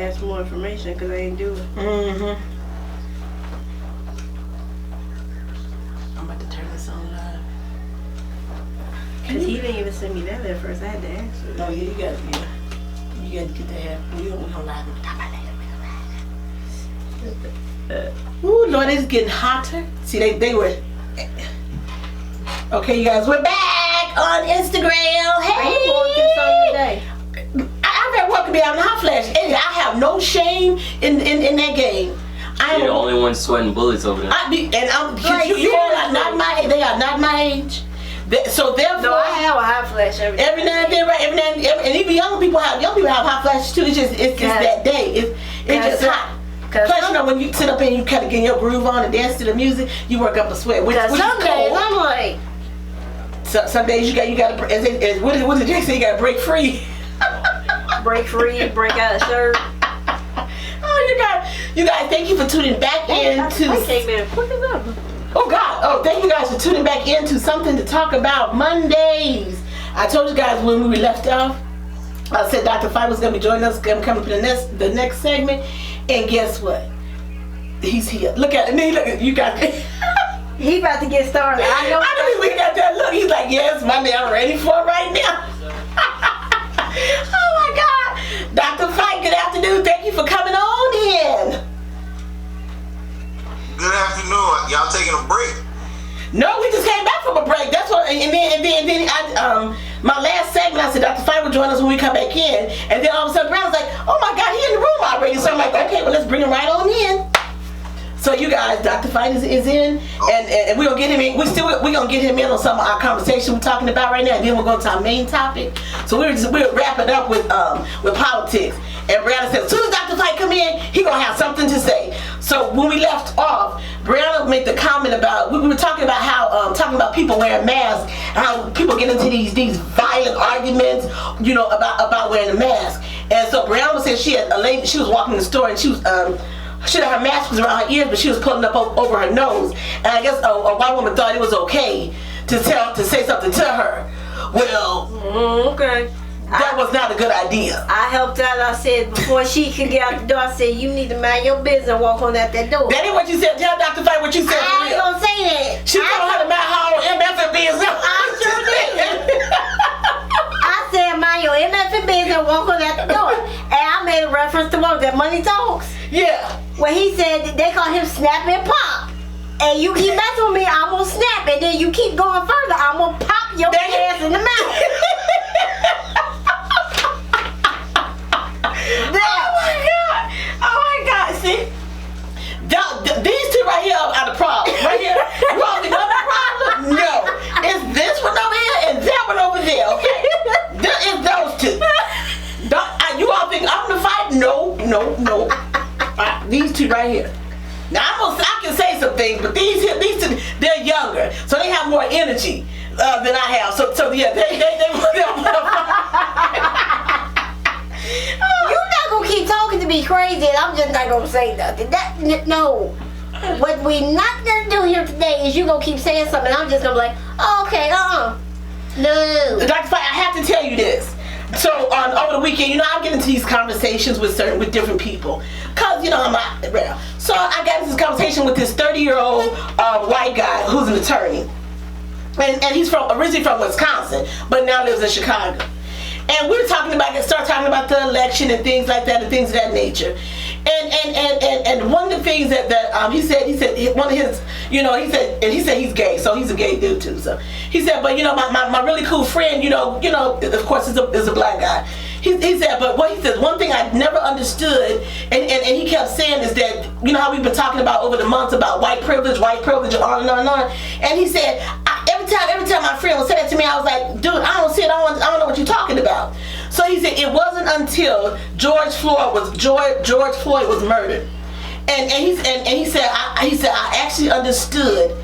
ask for more information because I ain't do it. Mm-hmm. I'm about to turn this on live. Because he didn't even send me that at first. I had to ask him. No, you got to get that happen. We don't live. We talk about that. Ooh, Lord, it's getting hotter. See, they were. Okay, you guys, we're back on Instagram. Hey! Are you going through something today? I'm very welcome to be having a hot flash. I have no shame in that game. You're the only one sweating bullets over there. You all are not my age. They are not my age. So therefore, No, I have a hot flash every now and then, right? Every now and then, and even young people have hot flashes too. It's just that day. It's just hot. Plus, you know, when you sit up and you kind of get your groove on and dance to the music, you work up a sweat. Which is some days cool. I'm like, some days you got to. What did Jay say? You got to break free. break free, break out of shirt. Oh, you guys, thank you for tuning back into. I came in quick enough. Oh God! Oh, thank you guys for tuning back into something to talk about Mondays. I told you guys when we left off. I said Dr. Fight was gonna be joining us, coming for the next segment, and guess what? He's here. Look at me. Look at you guys. He about to get started. I know. I know he got that look. He's like, yes, Monday, I'm ready for it right now. Oh my God, Dr. Fight. Good afternoon. Thank you for coming on in. Good afternoon. Y'all taking a break? No, we just came back from a break. That's what. And then I my last segment, I said Dr. Fight will join us when we come back in. And then all of a sudden, Brown's like, oh my God, he in the room already. So I'm like, okay, well let's bring him right on in. So you guys, Dr. Fight is in, and we're gonna get him in. We're gonna get him in on some of our conversation we're talking about right now. And then we'll go to our main topic. So we'll wrap it up with politics. And Brianna said, as soon as Dr. Fight come in, he gonna have something to say. So when we left off, Brianna made the comment about we were talking about how talking about people wearing masks, how people get into these violent arguments, you know, about wearing a mask. And so Brianna said she had a lady. She was walking in the store and she was. She had her mask was around her ears, but she was pulling up over her nose. And I guess a white woman thought it was okay to say something to her. Well, okay. That was not a good idea. I helped out. I said before she could get out the door, I said you need to mind your business and walk on out that door. That ain't what you said. Tell Dr. Fight what you said. I ain't gonna say that. She told her to mind her own MF business. I sure did. I said mind your MF business and walk on out the door. And I made a reference to what that Money Talks. Yeah. When he said they call him Snap and Pop. And you keep messing with me, I'm gonna snap. And then you keep going further, I'm gonna pop your ass in the mouth. Oh my God! See, these two right here are the problem. Right here, you all think I'm the problem? No, it's this one over here and that one over there. Okay, it's those two. You all think I'm the fight? No. These two right here. Now I can say some things, but these two, they're younger, so they have more energy than I have. So yeah, they You're not gonna keep talking to me crazy, and I'm just not gonna say nothing. No. What we not gonna do here today is you gonna keep saying something, and I'm just gonna be like, oh, okay, no. Dr. Fight, I have to tell you this. So over the weekend, you know, I get into these conversations with different people, cause you know I'm out. So I got into this conversation with this 30-year-old white guy who's an attorney, and he's originally from Wisconsin, but now lives in Chicago. And we were started talking about the election and things like that and things of that nature. And one of the things that he said one of his, you know, he said he's gay, so he's a gay dude too. So he said, but you know, my really cool friend, you know, of course is a black guy. He said, but what he said, one thing I never understood, and he kept saying is that, you know how we've been talking about over the months about white privilege, and on and on and on. And he said, every time my friend would say that to me, I was like, dude, I don't see it. I don't know what you're talking about. So he said it wasn't until George Floyd was murdered, and he said I actually understood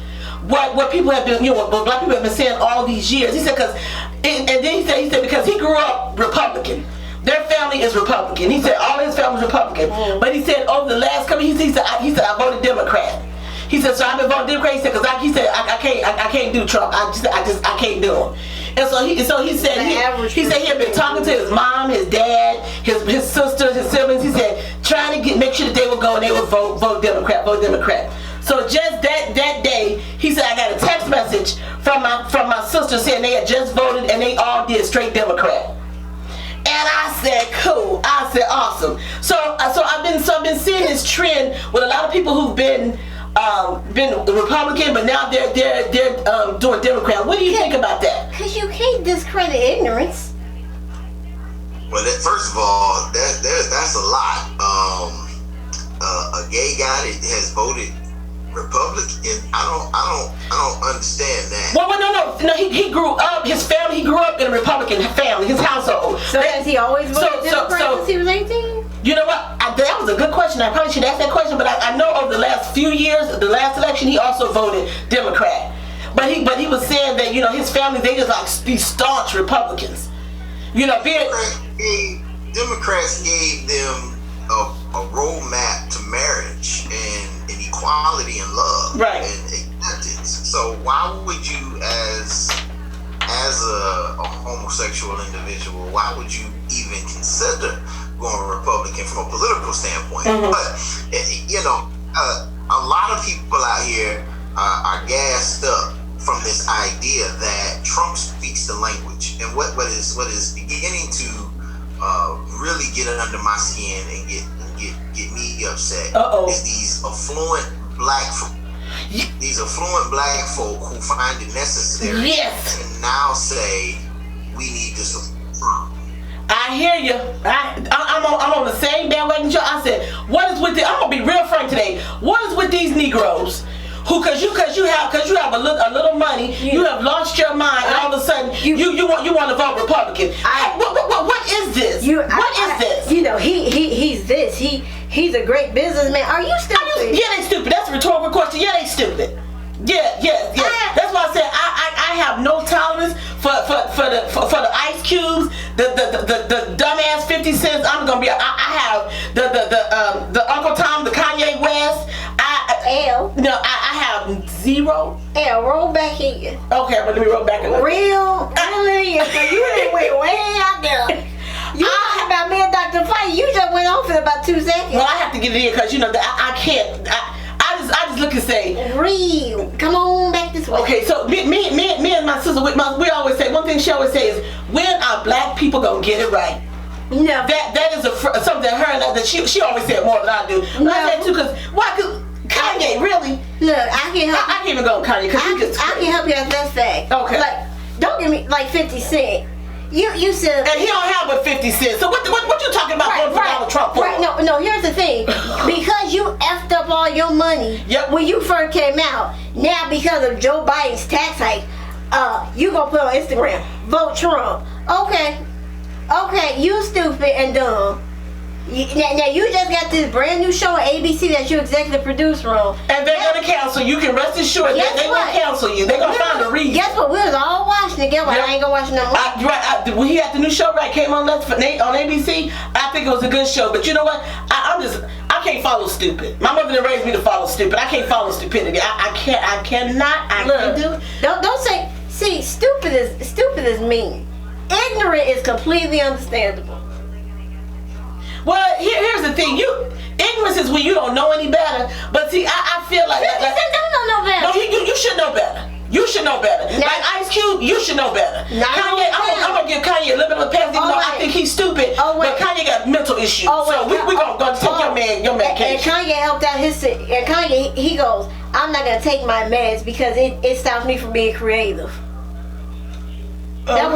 what people have been, you know, what black people have been saying all these years. He said and then he said because he grew up Republican. Their family is Republican. He said all his family is Republican. But he said over the last couple years, he said I voted Democrat. He said, so I've been voting Democrat. He said, because I can't do Trump. I can't do him. And so he said he had been talking to his mom, his dad, his sisters, his siblings. He said trying to make sure that they would go and they would vote Democrat. So just that day, he said, I got a text message from my sister saying they had just voted and they all did straight Democrat. And I said, cool. I said, awesome. So I've been seeing this trend with a lot of people who've been Republican, but now they're doing Democrat. What do you think about that? Because you can't discredit ignorance. Well, first of all, that's a lot. A gay guy that has voted Republican, I don't understand that. Well, no. He grew up. His family. He grew up in a Republican family. His household. So has he always voted Democrat since he was 18? You know what? That was a good question. I probably should ask that question, but I know over the last few years, the last election, he also voted Democrat. But he was saying that his family, they just like be staunch Republicans. Democrats gave them a roadmap to marriage and equality and love, right, and acceptance. So why would you, as a homosexual individual, why would you even consider going Republican from a political standpoint? Mm-hmm. But a lot of people out here are gassed up from this idea that Trump speaks the language, and what is beginning to really get under my skin and get me upset is these affluent black folk who find it necessary to now say we need to support Trump. I hear you. I'm on the same bandwagon. I said, what is with I'm gonna be real frank today. What is with these Negroes? Who, cause you have a little money, you have lost your mind, and all of a sudden you want to vote Republican. What is this? This? He's this. He's a great businessman. Are you stupid? Yeah, they stupid. That's a rhetorical question. Yeah, they stupid. Yeah. That's why I said I have no tolerance for the Ice Cubes, the dumbass 50 cents. I'm gonna be. I have the Uncle Tom, the Kanye West. I have zero. Roll back in. Okay, but let me roll back in. Real. So you didn't went way out there. You talking about me and Dr. Fight? You just went off in about 2 seconds. Well, I have to get it in because I can't. I just look and say real. Come on back this way. Okay, so me and my sister, we always say one thing. She always says, when are black people gonna get it right? No. That is something that she always said more than I do. No. I said too, because why? Cause Kanye, really? Look, I can help. I can't even go with Kanye because I can help you out that fact. Okay. Like, don't give me like 50 Cent. You said. And he don't have but 50 cents. So what you talking about going for Donald Trump for? Right. No. Here's the thing. Because you effed up all your money when you first came out. Now because of Joe Biden's tax hike, you gonna put on Instagram, vote Trump. Okay. You stupid and dumb. Now you just got this brand new show on ABC that you executive produce from. And they're gonna cancel you. Can rest assured they gonna cancel you. They're gonna find a reason. Guess what? We was all watching it. Guess what? I ain't gonna watch no more. When he had the new show came on ABC, I think it was a good show. But you know what? I can't follow stupid. My mother didn't raise me to follow stupid. I can't follow stupidity. I can't do it. Don't say. See, stupid is mean. Ignorant is completely understandable. Well, here's the thing. Ignorance is when you don't know any better. But see, I feel like don't know better. No, you should know better. You should know better. Now, like Ice Cube, you should know better. Kanye, I'm gonna give Kanye a little bit of a pass, even though I think he's stupid. But Kanye got mental issues. So we gonna take your medication. And Kanye helped out and Kanye, he goes, I'm not gonna take my meds because it stops me from being creative. That's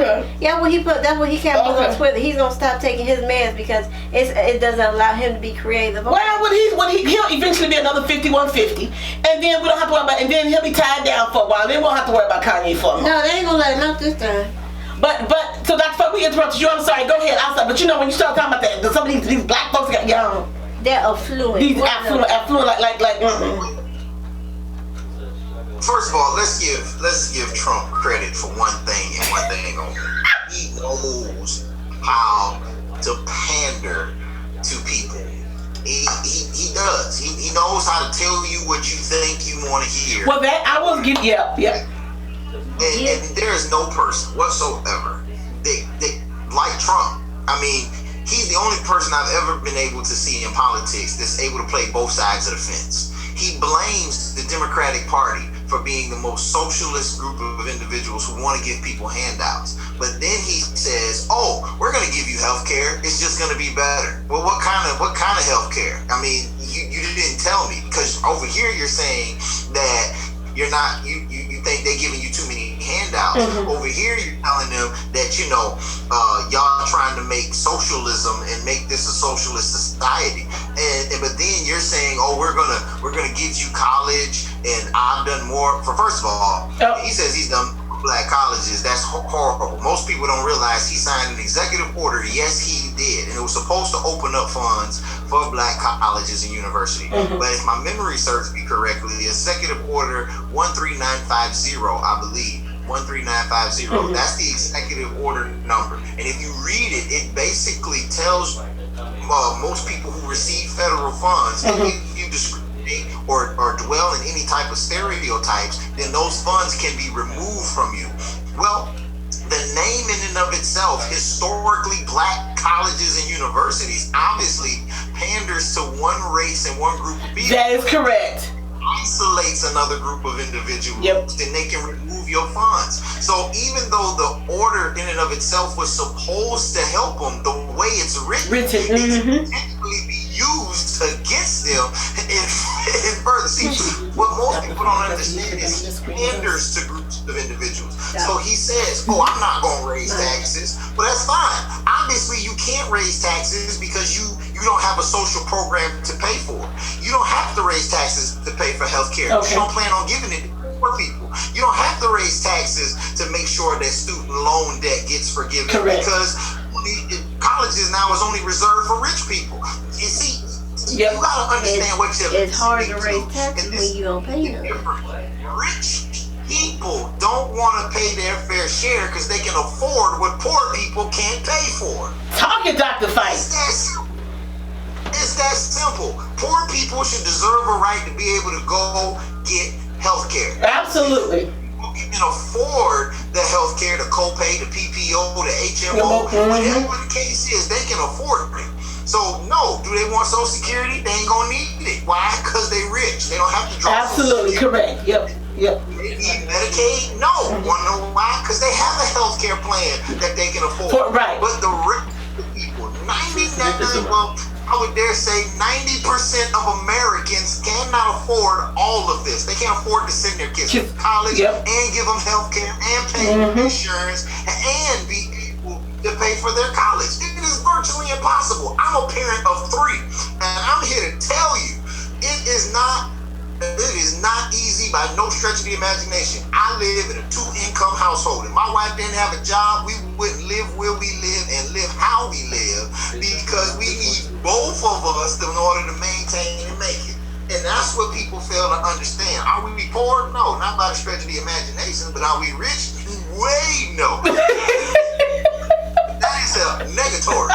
what he kept on Twitter. He's gonna stop taking his meds because it doesn't allow him to be creative. Okay. Well, he'll eventually be another 5150, and then we don't have to worry about. And then he'll be tied down for a while. Then we won't have to worry about Kanye for a moment. No, they ain't gonna let him out this time. But so Dr. Fuck, we interrupted you. I'm sorry. Go ahead. I'm sorry. But when you start talking about that, some of these black folks got young. They're affluent. These affluent, like. First of all, let's give Trump credit for one thing and one thing only. He knows how to pander to people. He does. He knows how to tell you what you think you want to hear. Well, that I will give. Yeah. And there is no person whatsoever that like Trump. I mean, He's the only person I've ever been able to see in politics that's able to play both sides of the fence. He blames the Democratic Party for being the most socialist group of individuals who want to give people handouts. But then he says, "Oh, we're going to give you health care. It's just going to be better." Well, what kind of health care? I mean, you didn't tell me, because over here you're saying that you're not, you think they're giving you too many handouts. Over here you're telling them that, y'all trying to make socialism and make this a socialist society. But then you're saying, "Oh, we're gonna give you college," and I've done more for, first of all, he says he's done Black colleges. That's horrible. Most people don't realize he signed an executive order. Yes, he did, and it was supposed to open up funds for Black colleges and universities. But if my memory serves me correctly, the executive order 13950, I believe, 13950. That's the executive order number. And if you read it, it basically tells most people who receive federal funds, if you discriminate or dwell in any type of stereotypes, then those funds can be removed from you. Well, the name in and of itself, historically Black colleges and universities, obviously panders to one race and one group of people. That is correct. Isolates another group of individuals, then they can remove your funds. So even though the order in and of itself was supposed to help them, the way it's written it can potentially be used against them in further. See, what most people don't understand is he panders to groups of individuals. So he says, "Oh, I'm not going to raise taxes." Well, that's fine. Obviously, you can't raise taxes because you don't have a social program to pay for. You don't have to raise taxes to pay for health care. You don't plan on giving it to poor people. You don't have to raise taxes to make sure that student loan debt gets forgiven. Because colleges now is only reserved for rich people. You see, you gotta understand what you're. It's hard to raise taxes when you don't pay them. Rich people don't want to pay their fair share because they can afford what poor people can't pay for. Talk it, Dr. Fight. It's that simple. Poor people should deserve a right to be able to go get health care. Absolutely. People can afford the health care, the copay, the PPO, the HMO, whatever the case is, they can afford it. So, no, do they want Social Security? They ain't gonna need it. Why? Because they rich. They don't have to draw. Absolutely correct. Yep. They need Medicaid? No. Want to know why? Because they have a health care plan that they can afford. Right. But the rich people, 99, well, I would dare say 90% of Americans cannot afford all of this. They can't afford to send their kids to college and give them health care and pay insurance and be able to pay for their college. It is virtually impossible. I'm a parent of 3, and I'm here to tell you, it is not easy by no stretch of the imagination. I live in a 2-income household. If my wife didn't have a job, we wouldn't live where we live and live how we live, because we need both of us in order to maintain and make it. And that's what people fail to understand. Are we poor? No, not by the stretch of the imagination. But are we rich? Way no. That is a negatory.